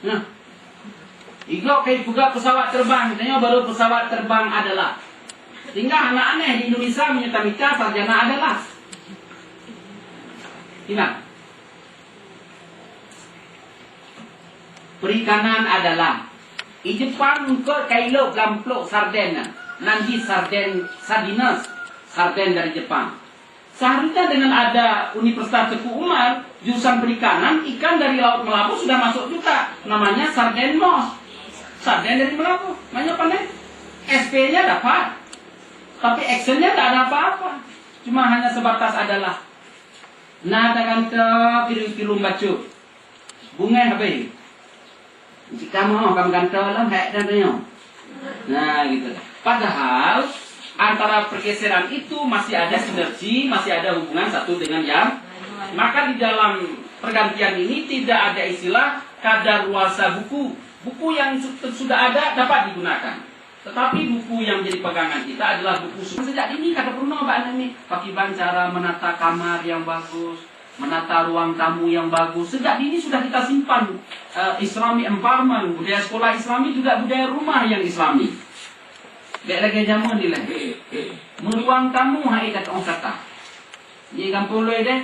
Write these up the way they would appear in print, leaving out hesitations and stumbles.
Nah, igok kayak juga pesawat terbang, katanya baru pesawat terbang adalah. Tinggal anak aneh di Indonesia menyeta-mita sarjana adalah. Gimana? Perikanan adalah. Di Jepang ke kailo gamplok sarden. Nanti sarden sardinas, sarden dari Jepang. Seharusnya dengan ada Universitas Teguh Umar, jurusan perikanan, ikan dari Laut Melabu sudah masuk juga. Namanya sarden mos. Sarden dari Melabu. Namanya apa nih? SP-nya dapat. Tapi actionnya tak ada apa-apa. Cuma hanya sebatas adalah. Nah, dengan pilu-pilu baca. Bunga habis. Jika mau kamu kantol lah, kayak dan nah, gitu. Padahal antara pergeseran itu masih ada sinergi, masih ada hubungan satu dengan yang. Maka di dalam pergantian ini tidak ada istilah kadaluarsa buku. Buku yang sudah ada dapat digunakan. Tetapi buku yang jadi pegangan kita adalah buku sejak dini kata Bruno Mbak Nani. Bagaimana cara menata kamar yang bagus, menata ruang tamu yang bagus. Sejak dini sudah kita simpan Islamic environment, budaya sekolah Islami juga budaya rumah yang Islami. Dek lagi jamu nilai. Meruang tamu hai kata orang kata. Ye kampung loy deh.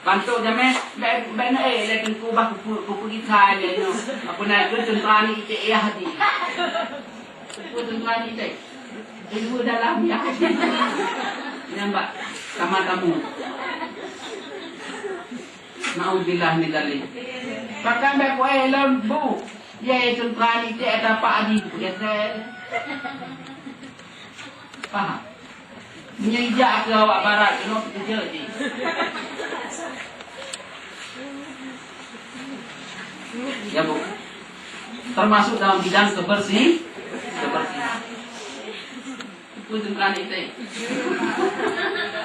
Bantu jamé ben le ku bah ku pergi thai le no. Apa nak ku tentang ni ite hati. Ku tentang ni ite. Ibu dalam ya. Nampak kamar kamu. Nauzubillah min dzalik. Bahkan baik wae lembu. Ye tentang ni ite ada pak adi biasa. Faham? Menyejak ke awak barat, kena kerja je. Ya Bu. Termasuk dalam bidang kebersihan. Itu tentang itu.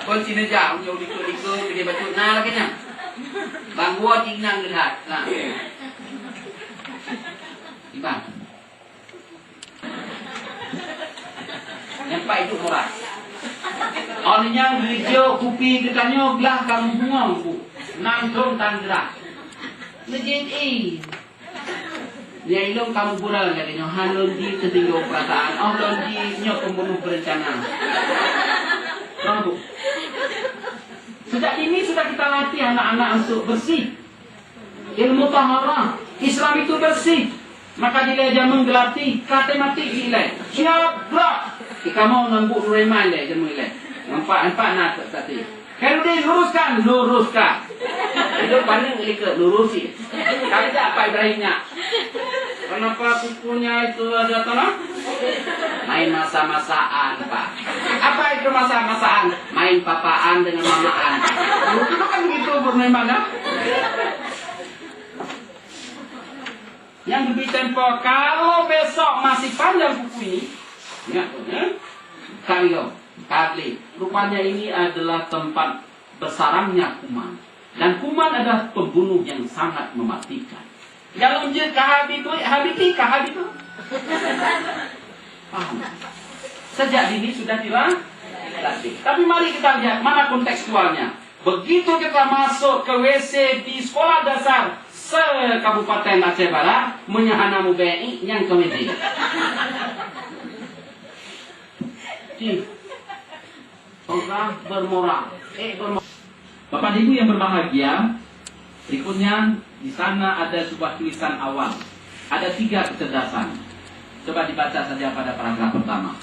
Kunci nejak, jauh liko gede batu nah lagi nya. Bang gua tinang lihat. Nah. Ibang. Nyampai itu murah. Orangnya hijau kupi katanya belah kamu buang bu. Nangkong tanggerang. Menjadi dia ilmu kamu bural katanya halon di ketinggalan perasaan. Halon di nyok pembunuh berencana. Tahu? Sejak ini sudah kita latih anak-anak untuk bersih. Ilmu taharah. Islam itu bersih. Maka dia jamu gelati kata mati ilai. Siap gerak. Jika mau nambuk remai ilai jamu ilai. Nampak nak tadi. Kalau dia luruskan. Itu paling ikut lurusi. Kalau tak apa Ibrahimnya. Kenapa kukunya itu ada tanah? Main masa-masaan Pak. Apa itu masa-masaan? Main papaan dengan mamaan. Itu kan begitu bernamanya. Yang lebih tempo kalau besok masih panjang buku ini, ingat Kali, rupanya ini adalah tempat bersarangnya kuman. Dan kuman adalah pembunuh yang sangat mematikan. Kalau je kahabi itu. Paham? Sejak dini sudah dilatih. Tapi mari kita lihat mana kontekstualnya. Begitu kita masuk ke WC di sekolah dasar se-Kabupaten Aceh Barat, menyahana mubai yang komedi. Orang bermoral. Bapak Ibu yang berbahagia, berikutnya di sana ada sebuah tulisan awal. Ada 3 kecerdasan. Coba dibaca saja pada paragraf pertama.